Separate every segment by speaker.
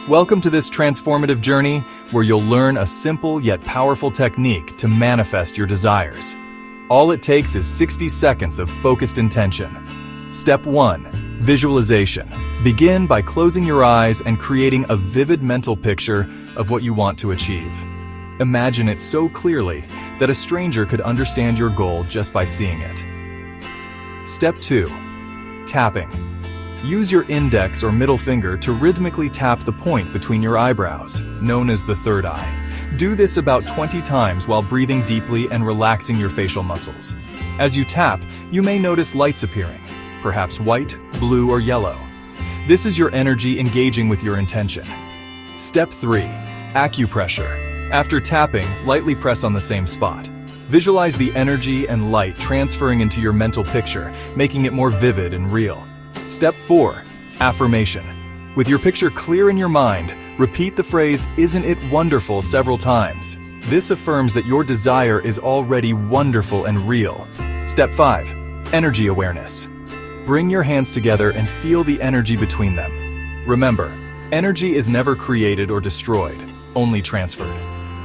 Speaker 1: Welcome to this transformative journey where you'll learn a simple yet powerful technique to manifest your desires. All it takes is 60 seconds of focused intention. Step 1. Visualization. Begin by closing your eyes and creating a vivid mental picture of what you want to achieve. Imagine it so clearly that a stranger could understand your goal just by seeing it. Step 2. Tapping. Use your index or middle finger to rhythmically tap the point between your eyebrows, known as the third eye. Do this about 20 times while breathing deeply and relaxing your facial muscles. As you tap, you may notice lights appearing, perhaps white, blue, or yellow. This is your energy engaging with your intention. Step 3. Acupressure. After tapping, lightly press on the same spot. Visualize the energy and light transferring into your mental picture, making it more vivid and real. Step 4. Affirmation. With your picture clear in your mind, repeat the phrase, "Isn't it wonderful?" several times. This affirms that your desire is already wonderful and real. Step 5. Energy awareness. Bring your hands together and feel the energy between them. Remember, energy is never created or destroyed, only transferred.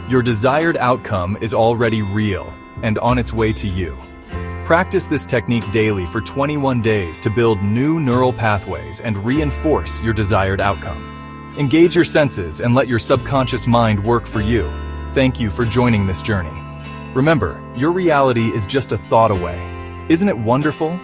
Speaker 1: Your desired outcome is already real and on its way to you. Practice this technique daily for 21 days to build new neural pathways and reinforce your desired outcome. Engage your senses and let your subconscious mind work for you. Thank you for joining this journey. Remember, your reality is just a thought away. Isn't it wonderful?